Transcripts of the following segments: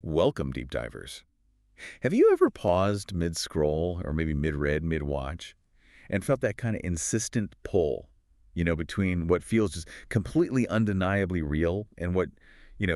Welcome, deep divers. Have you ever paused mid-scroll or maybe mid-read, mid-watch and felt that kind of insistent pull, between what feels just completely undeniably real and what,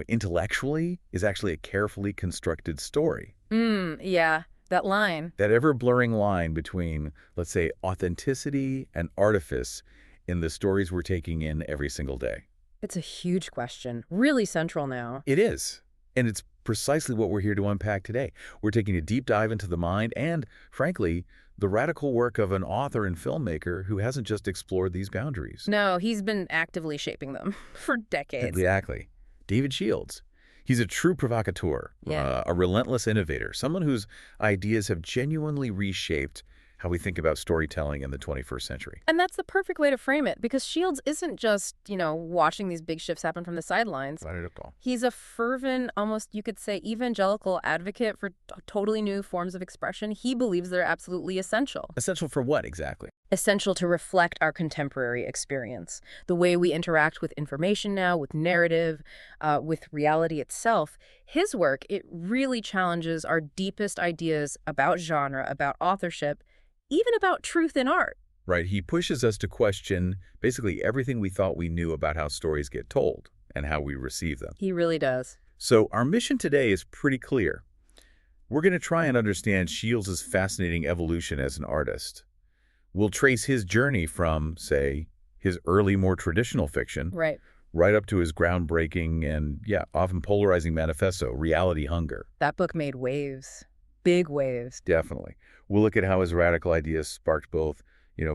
intellectually is actually a carefully constructed story? Yeah, that line. That ever-blurring line between, let's say, authenticity and artifice in the stories we're taking in every single day. It's a huge question, really central now. It is. And it's precisely what we're here to unpack today. We're taking a deep dive into the mind and, frankly, the radical work of an author and filmmaker who hasn't just explored these boundaries. No, he's been actively shaping them for decades. Exactly. David Shields. He's a true provocateur, a relentless innovator, someone whose ideas have genuinely reshaped how we think about storytelling in the 21st century. And that's the perfect way to frame it, because Shields isn't just, watching these big shifts happen from the sidelines. Not at all. He's a fervent, almost you could say, evangelical advocate for totally new forms of expression. He believes they're absolutely essential. Essential for what exactly? Essential to reflect our contemporary experience, the way we interact with information now, with narrative, with reality itself. His work, it really challenges our deepest ideas about genre, about authorship, even about truth in art. Right. He pushes us to question basically everything we thought we knew about how stories get told and how we receive them. He really does. So our mission today is pretty clear. We're going to try and understand Shields' fascinating evolution as an artist. We'll trace his journey from, say, his early, more traditional fiction, right up to his groundbreaking and, often polarizing manifesto, Reality Hunger. That book made waves, big waves. Definitely. We'll look at how his radical ideas sparked both,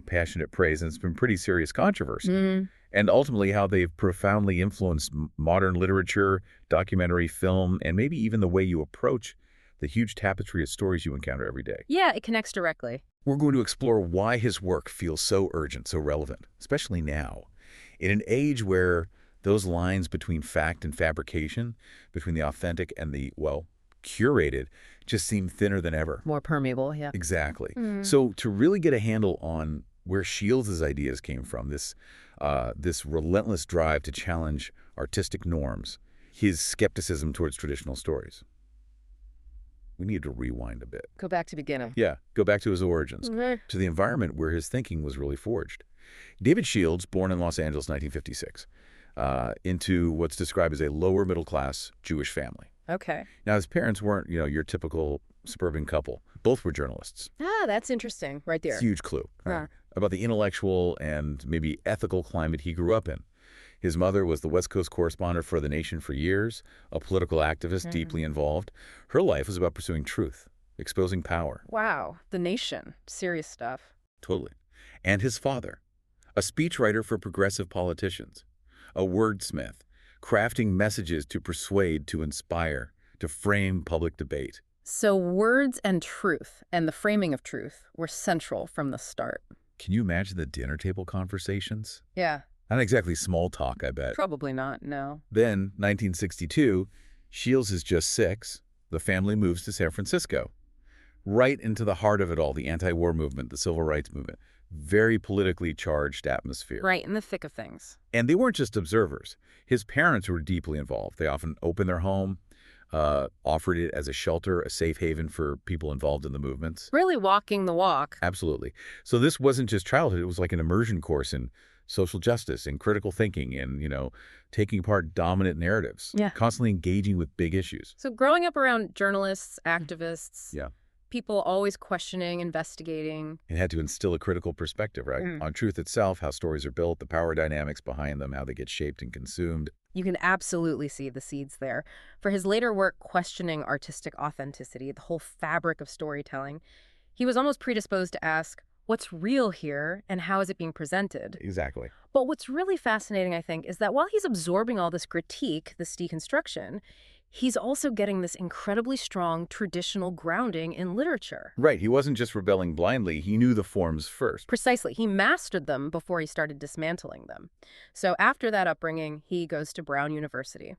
passionate praise and it's been pretty serious controversy. And ultimately how they've profoundly influenced modern literature, documentary, film, and maybe even the way you approach the huge tapestry of stories you encounter every day. Yeah, it connects directly. We're going to explore why his work feels so urgent, so relevant, especially now, in an age where those lines between fact and fabrication, between the authentic and the, curated, just seem thinner than ever. More permeable, yeah. Exactly. So to really get a handle on where Shields' ideas came from, this relentless drive to challenge artistic norms, his skepticism towards traditional stories, we need to rewind a bit. Go back to beginning. Yeah, go back to his origins, to the environment where his thinking was really forged. David Shields, born in Los Angeles, 1956, into what's described as a lower middle-class Jewish family. Okay. Now, his parents weren't, your typical suburban couple. Both were journalists. Ah, that's interesting, right there. Huge clue about the intellectual and maybe ethical climate he grew up in. His mother was the West Coast correspondent for The Nation for years, a political activist deeply involved. Her life was about pursuing truth, exposing power. Wow, The Nation. Serious stuff. Totally. And his father, a speechwriter for progressive politicians, a wordsmith, crafting messages to persuade, to inspire, to frame public debate. So words and truth, and the framing of truth, were central from the start. Can you imagine the dinner table conversations? Yeah. Not exactly small talk, I bet. Probably not, no. Then, 1962, Shields is just 6. The family moves to San Francisco. Right into the heart of it all, the anti-war movement, the civil rights movement. Very politically charged atmosphere. Right, in the thick of things. And they weren't just observers. His parents were deeply involved. They often opened their home, offered it as a shelter, a safe haven for people involved in the movements. Really walking the walk. Absolutely. So this wasn't just childhood. It was like an immersion course in social justice and critical thinking and, taking apart dominant narratives. Yeah. Constantly engaging with big issues. So growing up around journalists, activists, Yeah. people always questioning, investigating. It had to instill a critical perspective, right? On truth itself, how stories are built, the power dynamics behind them, how they get shaped and consumed. You can absolutely see the seeds there. For his later work questioning artistic authenticity, the whole fabric of storytelling, he was almost predisposed to ask, what's real here and how is it being presented? Exactly. But what's really fascinating, I think, is that while he's absorbing all this critique, this deconstruction, he's also getting this incredibly strong traditional grounding in literature. Right. He wasn't just rebelling blindly. He knew the forms first. Precisely. He mastered them before he started dismantling them. So after that upbringing, he goes to Brown University,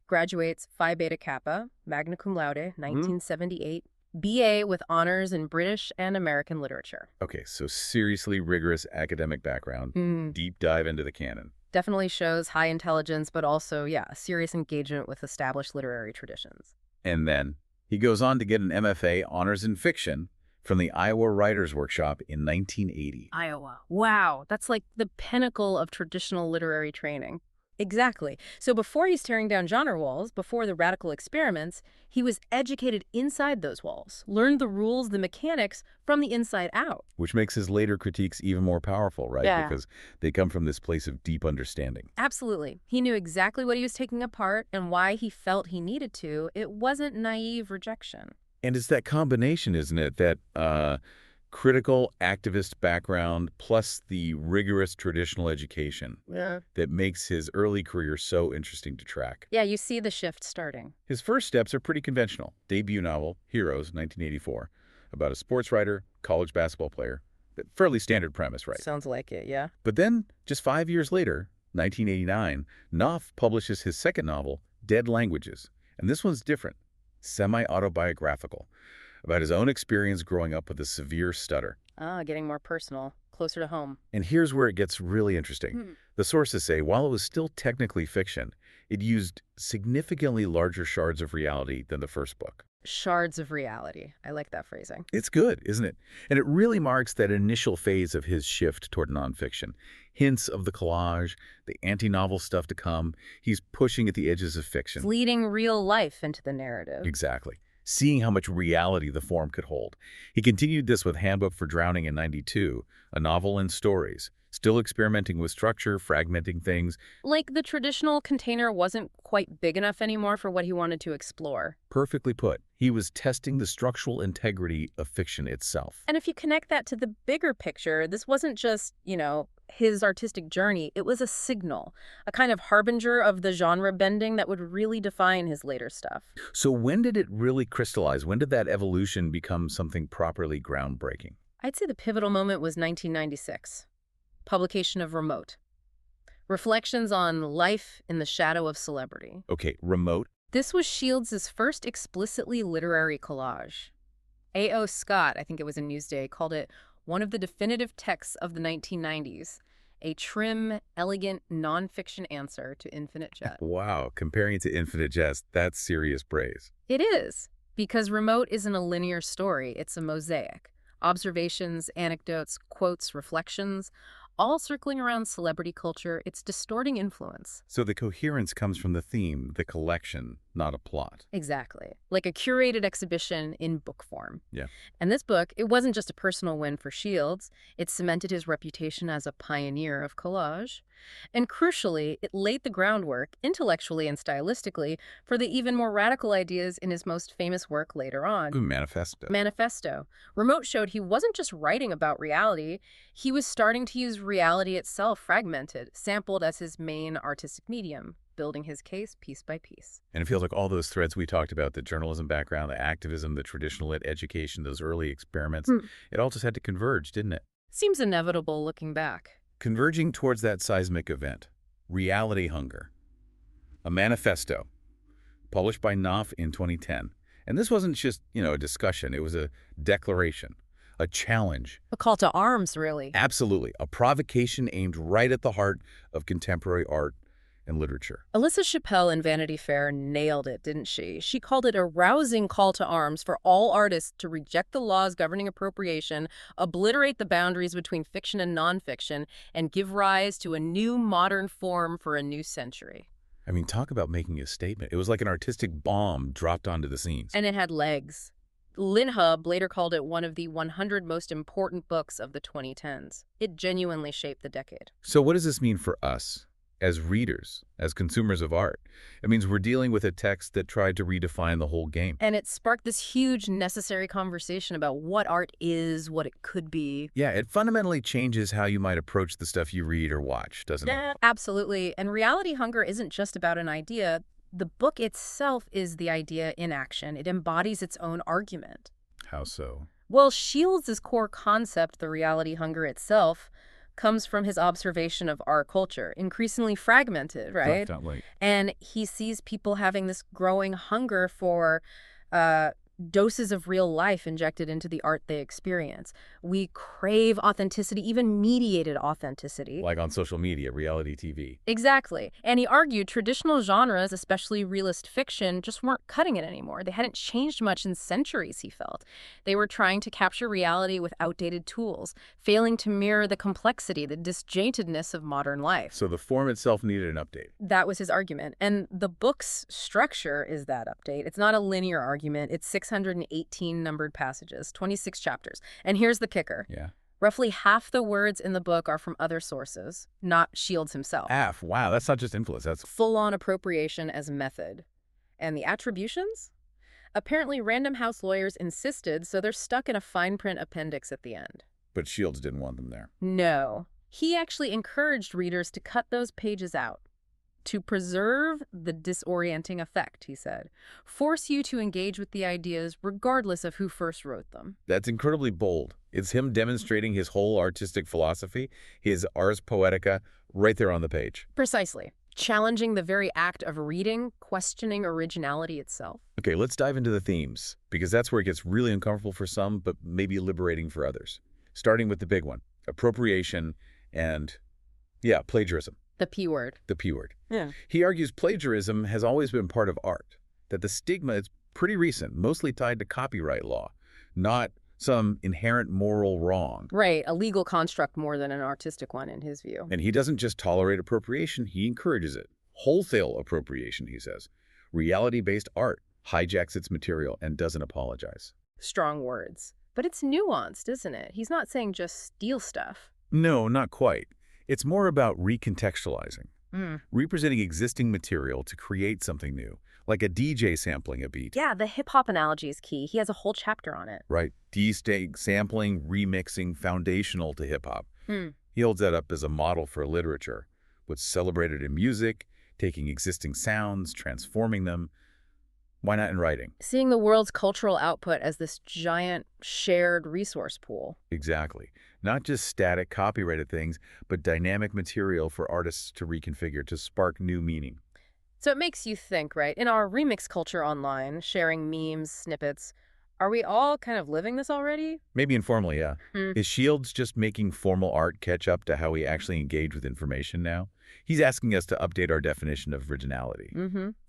graduates Phi Beta Kappa, magna cum laude, 1978, BA with honors in British and American literature. Okay, so seriously rigorous academic background, deep dive into the canon. Definitely shows high intelligence, but also, a serious engagement with established literary traditions. And then he goes on to get an MFA Honors in Fiction from the Iowa Writers Workshop in 1980. Iowa. Wow, that's like the pinnacle of traditional literary training. Exactly. So before he's tearing down genre walls, before the radical experiments, he was educated inside those walls, learned the rules, the mechanics from the inside out. Which makes his later critiques even more powerful, right? Yeah. Because they come from this place of deep understanding. Absolutely. He knew exactly what he was taking apart and why he felt he needed to. It wasn't naive rejection. And it's that combination, isn't it, that critical activist background plus the rigorous traditional education that makes his early career so interesting to track. Yeah, you see the shift starting. His first steps are pretty conventional. Debut novel, Heroes, 1984, about a sports writer, college basketball player. Fairly standard premise, right? Sounds like it, yeah. But then, just 5 years later, 1989, Knopf publishes his second novel, Dead Languages. And this one's different, semi-autobiographical, about his own experience growing up with a severe stutter. Ah, getting more personal, closer to home. And here's where it gets really interesting. The sources say, while it was still technically fiction, it used significantly larger shards of reality than the first book. Shards of reality. I like that phrasing. It's good, isn't it? And it really marks that initial phase of his shift toward nonfiction. Hints of the collage, the anti-novel stuff to come. He's pushing at the edges of fiction. It's leading real life into the narrative. Exactly. Seeing how much reality the form could hold. He continued this with Handbook for Drowning in '92, a novel and stories, still experimenting with structure, fragmenting things. Like the traditional container wasn't quite big enough anymore for what he wanted to explore. Perfectly put. He was testing the structural integrity of fiction itself. And if you connect that to the bigger picture, this wasn't just, his artistic journey. It was a signal, a kind of harbinger of the genre bending that would really define his later stuff. So when did it really crystallize? When did that evolution become something properly groundbreaking? I'd say the pivotal moment was 1996. Publication of Remote. Reflections on life in the shadow of celebrity. Okay, Remote. This was Shields' first explicitly literary collage. A.O. Scott, I think it was in Newsday, called it one of the definitive texts of the 1990s, a trim, elegant, nonfiction answer to Infinite Jest. Wow, comparing it to Infinite Jest, that's serious praise. It is, because Remote isn't a linear story, it's a mosaic. Observations, anecdotes, quotes, reflections, all circling around celebrity culture, its distorting influence. So the coherence comes from the theme, the collection, not a plot. Exactly. Like a curated exhibition in book form. Yeah. And this book, it wasn't just a personal win for Shields. It cemented his reputation as a pioneer of collage. And crucially, it laid the groundwork, intellectually and stylistically, for the even more radical ideas in his most famous work later on. Manifesto. Manifesto. Remote showed he wasn't just writing about reality, he was starting to use reality itself fragmented, sampled as his main artistic medium, building his case piece by piece. And it feels like all those threads we talked about, the journalism background, the activism, the traditional education, those early experiments, it all just had to converge, didn't it? Seems inevitable looking back. Converging towards that seismic event, reality hunger. A manifesto, published by Knopf in 2010. And this wasn't just, a discussion. It was a declaration, a challenge. A call to arms, really. Absolutely. A provocation aimed right at the heart of contemporary art and literature. Alyssa Chappelle in Vanity Fair nailed it, didn't she? She called it a rousing call to arms for all artists to reject the laws governing appropriation, obliterate the boundaries between fiction and nonfiction, and give rise to a new modern form for a new century. I mean, talk about making a statement. It was like an artistic bomb dropped onto the scenes. And it had legs. Lynn Hub later called it one of the 100 most important books of the 2010s. It genuinely shaped the decade. So what does this mean for us? As readers, as consumers of art? It means we're dealing with a text that tried to redefine the whole game. And it sparked this huge, necessary conversation about what art is, what it could be. Yeah, it fundamentally changes how you might approach the stuff you read or watch, doesn't it? Absolutely. And reality hunger isn't just about an idea. The book itself is the idea in action. It embodies its own argument. How so? Well, Shields' core concept, the reality hunger itself, comes from his observation of our culture, increasingly fragmented, right? Definitely. And he sees people having this growing hunger for doses of real life injected into the art they experience. We crave authenticity, even mediated authenticity. Like on social media, reality TV. Exactly. And he argued traditional genres, especially realist fiction, just weren't cutting it anymore. They hadn't changed much in centuries, he felt. They were trying to capture reality with outdated tools, failing to mirror the complexity, the disjointedness of modern life. So the form itself needed an update. That was his argument. And the book's structure is that update. It's not a linear argument. It's 618 numbered passages, 26 chapters. And here's the kicker. Yeah. Roughly half the words in the book are from other sources, not Shields himself. Half. Wow, that's not just influence. That's Full-on appropriation as method. And the attributions? Apparently Random House lawyers insisted, so they're stuck in a fine print appendix at the end. But Shields didn't want them there. No. He actually encouraged readers to cut those pages out. To preserve the disorienting effect, he said. Force you to engage with the ideas regardless of who first wrote them. That's incredibly bold. It's him demonstrating his whole artistic philosophy, his ars poetica, right there on the page. Precisely. Challenging the very act of reading, questioning originality itself. Okay, let's dive into the themes, because that's where it gets really uncomfortable for some, but maybe liberating for others. Starting with the big one, appropriation and, plagiarism. The P word. The P word. Yeah. He argues plagiarism has always been part of art, that the stigma is pretty recent, mostly tied to copyright law, not some inherent moral wrong. Right, a legal construct more than an artistic one in his view. And he doesn't just tolerate appropriation, he encourages it. Wholesale appropriation, he says. Reality-based art hijacks its material and doesn't apologize. Strong words. But it's nuanced, isn't it? He's not saying just steal stuff. No, not quite. It's more about recontextualizing, representing existing material to create something new, like a DJ sampling a beat. Yeah, the hip-hop analogy is key. He has a whole chapter on it. Right. Sampling, remixing, foundational to hip-hop. He holds that up as a model for literature. What's celebrated in music, taking existing sounds, transforming them. Why not in writing? Seeing the world's cultural output as this giant shared resource pool. Exactly. Not just static, copyrighted things, but dynamic material for artists to reconfigure, to spark new meaning. So it makes you think, right? In our remix culture online, sharing memes, snippets, are we all kind of living this already? Maybe informally, yeah. Is Shields just making formal art catch up to how we actually engage with information now? He's asking us to update our definition of originality.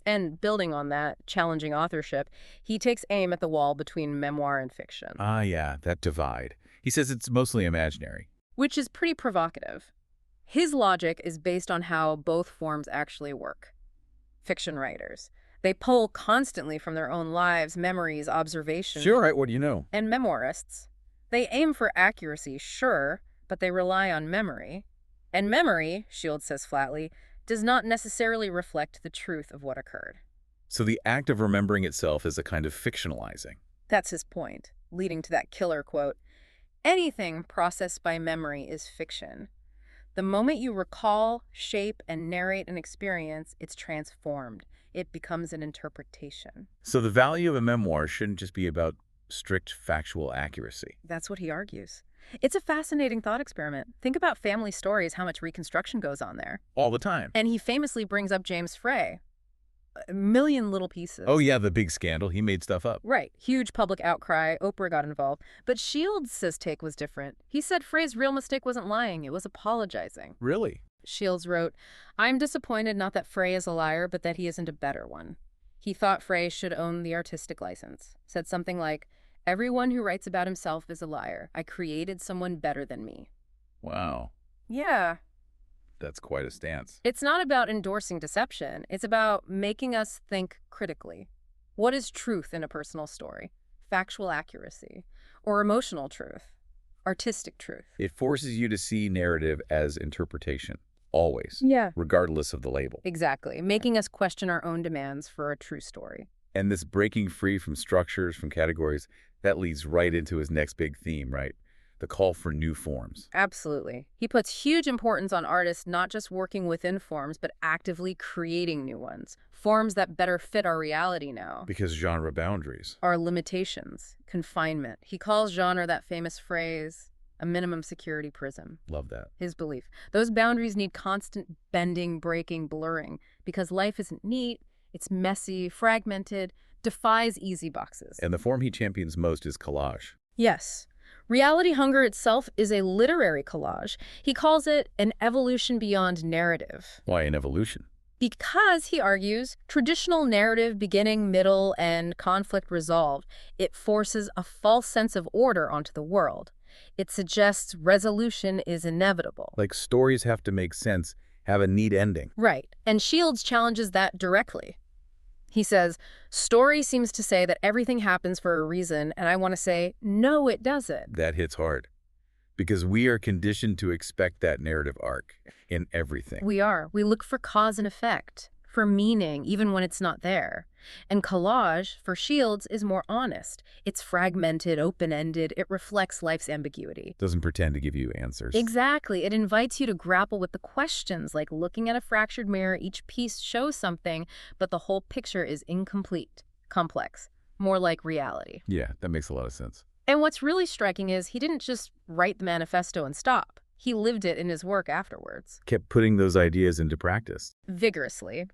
And building on that, challenging authorship, he takes aim at the wall between memoir and fiction. Ah, yeah, that divide. He says it's mostly imaginary. Which is pretty provocative. His logic is based on how both forms actually work. Fiction writers. They pull constantly from their own lives, memories, observations. Sure, right, what do you know? And memoirists. They aim for accuracy, sure, but they rely on memory. And memory, Shields says flatly, does not necessarily reflect the truth of what occurred. So the act of remembering itself is a kind of fictionalizing. That's his point, leading to that killer quote. Anything processed by memory is fiction. The moment you recall, shape, and narrate an experience, it's transformed. It becomes an interpretation. So the value of a memoir shouldn't just be about strict factual accuracy. That's what he argues. It's a fascinating thought experiment. Think about family stories, how much reconstruction goes on there. All the time. And he famously brings up James Frey. A million little pieces. Oh, yeah, the big scandal. He made stuff up. Right. Huge public outcry. Oprah got involved. But Shields' take was different. He said Frey's real mistake wasn't lying. It was apologizing. Really? Shields wrote, "I'm disappointed not that Frey is a liar, but that he isn't a better one." He thought Frey should own the artistic license. Said something like, "Everyone who writes about himself is a liar. I created someone better than me." Wow. Yeah. That's quite a stance. It's not about endorsing deception. It's about making us think critically. What is truth in a personal story? Factual accuracy? Or emotional truth? Artistic truth? It forces you to see narrative as interpretation, always. Yeah. Regardless of the label. Exactly. Making us question our own demands for a true story. And this breaking free from structures, from categories, that leads right into his next big theme, right? The call for new forms. Absolutely. He puts huge importance on artists not just working within forms, but actively creating new ones. Forms that better fit our reality now. Because genre boundaries. Our limitations, confinement. He calls genre that famous phrase, a minimum security prism. Love that. His belief. Those boundaries need constant bending, breaking, blurring. Because life isn't neat, it's messy, fragmented. defies easy boxes. And the form he champions most is collage. Yes. Reality Hunger itself is a literary collage. He calls it an evolution beyond narrative. Why an evolution? Because, he argues, traditional narrative beginning, middle, and conflict resolved, it forces a false sense of order onto the world. It suggests resolution is inevitable. Like stories have to make sense, have a neat ending. Right. And Shields challenges that directly. He says, story seems to say that everything happens for a reason, and I want to say, no, it doesn't. That hits hard. Because we are conditioned to expect that narrative arc in everything. We are. We look for cause and effect, for meaning, even when it's not there. And collage, for Shields, is more honest. It's fragmented, open-ended. It reflects life's ambiguity. Doesn't pretend to give you answers. Exactly. It invites you to grapple with the questions, like looking at a fractured mirror, each piece shows something, but the whole picture is incomplete, complex, more like reality. Yeah, that makes a lot of sense. And what's really striking is he didn't just write the manifesto and stop. He lived it in his work afterwards. Kept putting those ideas into practice. Vigorously.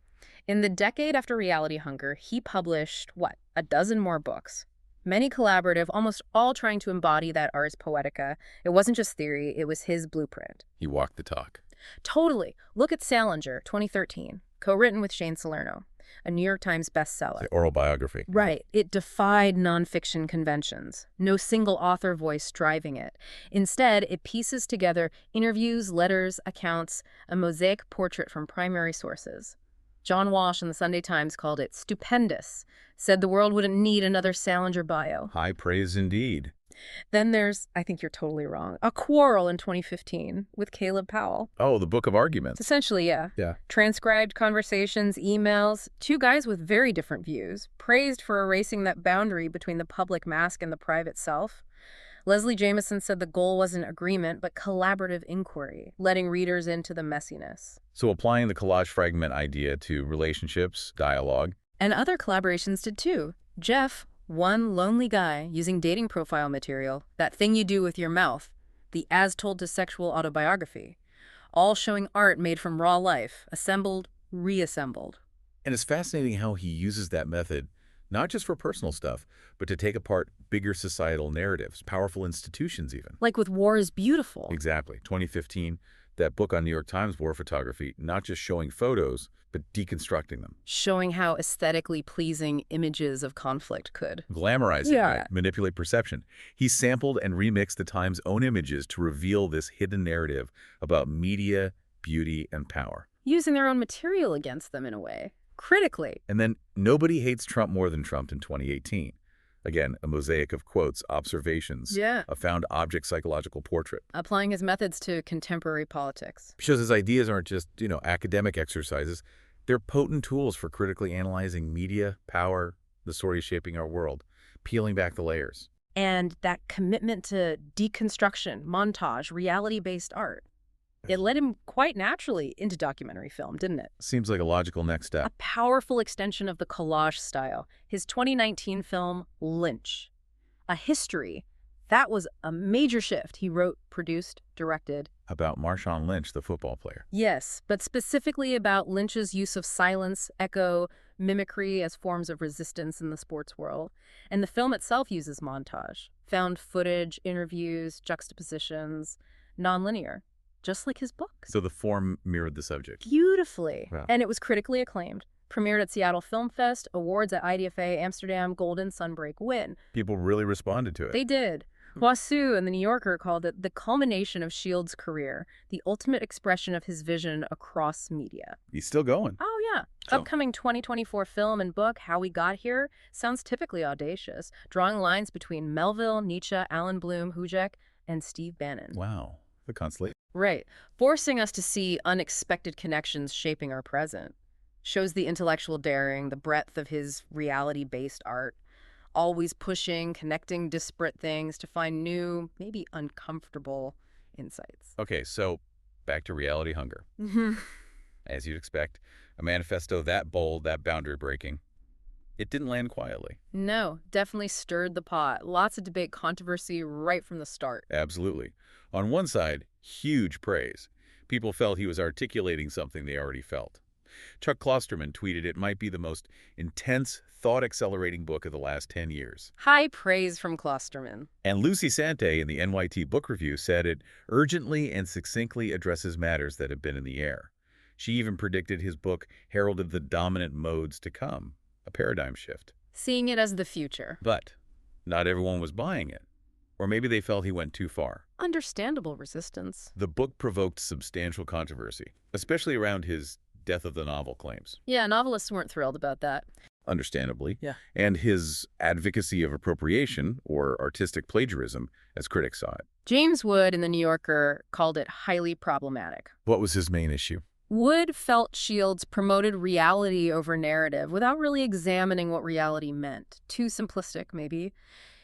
In the decade after Reality Hunger, he published, a dozen more books. Many collaborative, almost all trying to embody that ars poetica. It wasn't just theory, it was his blueprint. He walked the talk. Totally. Look at Salinger, 2013, co-written with Shane Salerno, a New York Times bestseller. The oral biography. Right. It defied nonfiction conventions. No single author voice driving it. Instead, it pieces together interviews, letters, accounts, a mosaic portrait from primary sources. John Walsh in the Sunday Times called it stupendous, said the world wouldn't need another Salinger bio. High praise indeed. Then there's, I think you're totally wrong, A Quarrel in 2015 with Caleb Powell. Oh, the Book of Arguments. Essentially, yeah. Yeah. Transcribed conversations, emails, two guys with very different views, praised for erasing that boundary between the public mask and the private self. Leslie Jameson said the goal wasn't agreement, but collaborative inquiry, letting readers into the messiness. So applying the collage fragment idea to relationships, dialogue. And other collaborations did too. Jeff, one lonely guy using dating profile material, that thing you do with your mouth, the as told to sexual autobiography, all showing art made from raw life, assembled, reassembled. And it's fascinating how he uses that method, not just for personal stuff, but to take apart bigger societal narratives, powerful institutions even. Like with War is Beautiful. Exactly. 2015, that book on New York Times war photography, not just showing photos, but deconstructing them. Showing how aesthetically pleasing images of conflict could. Glamorizing, right? Manipulate perception. He sampled and remixed the Times' own images to reveal this hidden narrative about media, beauty, and power. Using their own material against them in a way. Critically. And then Nobody Hates Trump More Than Trump in 2018. Again, a mosaic of quotes, observations, a found object psychological portrait. Applying his methods to contemporary politics. Shows his ideas aren't just, academic exercises. They're potent tools for critically analyzing media, power, the stories shaping our world, peeling back the layers. And that commitment to deconstruction, montage, reality-based art. It led him quite naturally into documentary film, didn't it? Seems like a logical next step. A powerful extension of the collage style. His 2019 film, Lynch. A history. That was a major shift. He wrote, produced, directed. About Marshawn Lynch, the football player. Yes, but specifically about Lynch's use of silence, echo, mimicry as forms of resistance in the sports world. And the film itself uses montage. Found footage, interviews, juxtapositions, nonlinear. Just like his book. So the form mirrored the subject. Beautifully. Wow. And it was critically acclaimed. Premiered at Seattle Film Fest, awards at IDFA, Amsterdam, Golden Sunbreak win. People really responded to it. They did. Hwasu and The New Yorker called it the culmination of Shields' career, the ultimate expression of his vision across media. He's still going. Oh, yeah. So. Upcoming 2024 film and book, How We Got Here, sounds typically audacious, drawing lines between Melville, Nietzsche, Alan Bloom, Hujek, and Steve Bannon. Wow. The constellation. Right. Forcing us to see unexpected connections shaping our present. Shows the intellectual daring, the breadth of his reality-based art. Always pushing, connecting disparate things to find new, maybe uncomfortable insights. Okay, so back to Reality Hunger. As you'd expect, a manifesto that bold, that boundary-breaking. It didn't land quietly. No, definitely stirred the pot. Lots of debate, controversy right from the start. Absolutely. On one side, huge praise. People felt he was articulating something they already felt. Chuck Klosterman tweeted it might be the most intense, thought-accelerating book of the last 10 years. High praise from Klosterman. And Lucy Sante in the NYT Book Review said it urgently and succinctly addresses matters that have been in the air. She even predicted his book heralded the dominant modes to come, a paradigm shift. Seeing it as the future. But not everyone was buying it. Or maybe they felt he went too far. Understandable resistance. The book provoked substantial controversy, especially around his death of the novel claims. Yeah, novelists weren't thrilled about that. Understandably. Yeah. And his advocacy of appropriation, or artistic plagiarism, as critics saw it. James Wood in The New Yorker called it highly problematic. What was his main issue? Wood felt Shields promoted reality over narrative without really examining what reality meant. Too simplistic, maybe.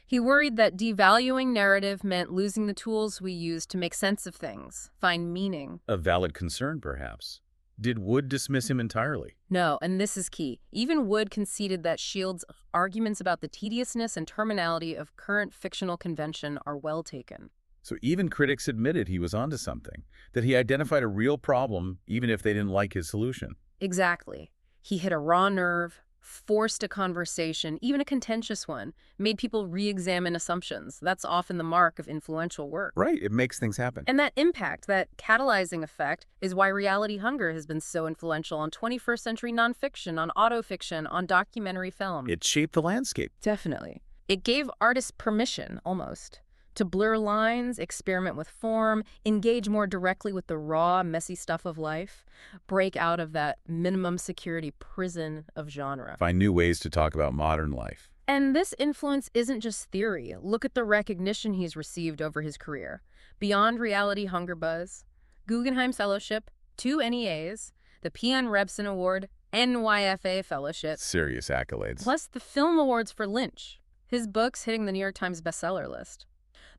He worried that devaluing narrative meant losing the tools we use to make sense of things, find meaning. A valid concern, perhaps. Did Wood dismiss him entirely? No, and this is key. Even Wood conceded that Shields' arguments about the tediousness and terminality of current fictional convention are well taken. So even critics admitted he was onto something, that he identified a real problem even if they didn't like his solution. Exactly. He hit a raw nerve, forced a conversation, even a contentious one, made people re-examine assumptions. That's often the mark of influential work. Right, it makes things happen. And that impact, that catalyzing effect, is why reality hunger has been so influential on 21st century nonfiction, on autofiction, on documentary film. It shaped the landscape. Definitely. It gave artists permission, almost, to blur lines, experiment with form, engage more directly with the raw, messy stuff of life, break out of that minimum security prison of genre. Find new ways to talk about modern life. And this influence isn't just theory. Look at the recognition he's received over his career. Beyond Reality Hunger Buzz, Guggenheim Fellowship, 2 NEAs, the P.N. Rebson Award, NYFA Fellowship. Serious accolades. Plus the Film Awards for Lynch. His books hitting the New York Times bestseller list.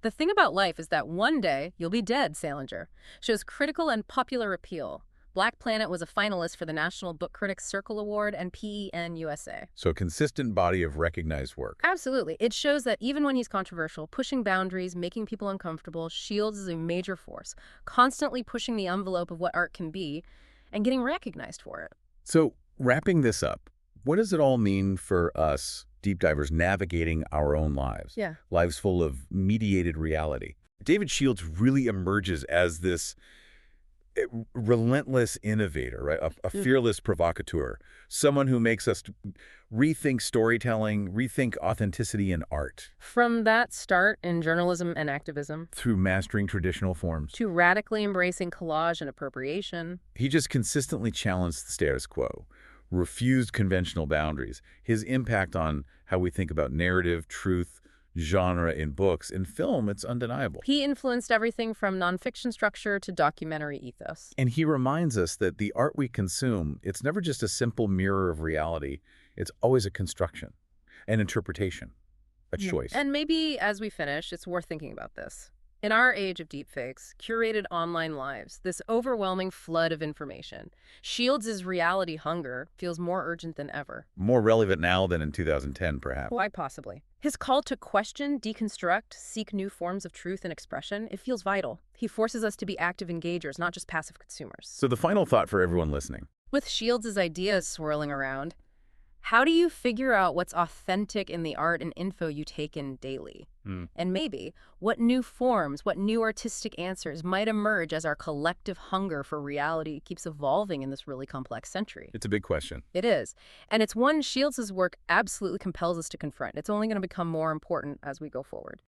The thing about life is that one day you'll be dead, Salinger. Shows critical and popular appeal. Black Planet was a finalist for the National Book Critics Circle Award and PEN USA. So a consistent body of recognized work. Absolutely. It shows that even when he's controversial, pushing boundaries, making people uncomfortable, Shields is a major force, constantly pushing the envelope of what art can be and getting recognized for it. So wrapping this up, what does it all mean for us deep divers navigating our own lives? Yeah. Lives full of mediated reality. David Shields really emerges as this relentless innovator, right? A fearless provocateur, someone who makes us rethink storytelling, rethink authenticity in art. From that start in journalism and activism, Through mastering traditional forms. to radically embracing collage and appropriation. He just consistently challenged the status quo, refused conventional boundaries. His impact on how we think about narrative, truth, genre in books. In film, it's undeniable. He influenced everything from nonfiction structure to documentary ethos. And he reminds us that the art we consume, it's never just a simple mirror of reality. It's always a construction, an interpretation, a choice. And maybe as we finish, it's worth thinking about this. In our age of deepfakes, curated online lives, this overwhelming flood of information, Shields' reality hunger feels more urgent than ever. More relevant now than in 2010, perhaps. Why possibly? His call to question, deconstruct, seek new forms of truth and expression, it feels vital. He forces us to be active engagers, not just passive consumers. So the final thought for everyone listening. With Shields' ideas swirling around, how do you figure out what's authentic in the art and info you take in daily? And maybe what new forms, what new artistic answers might emerge as our collective hunger for reality keeps evolving in this really complex century? It's a big question. It is. And it's one Shields' work absolutely compels us to confront. It's only going to become more important as we go forward.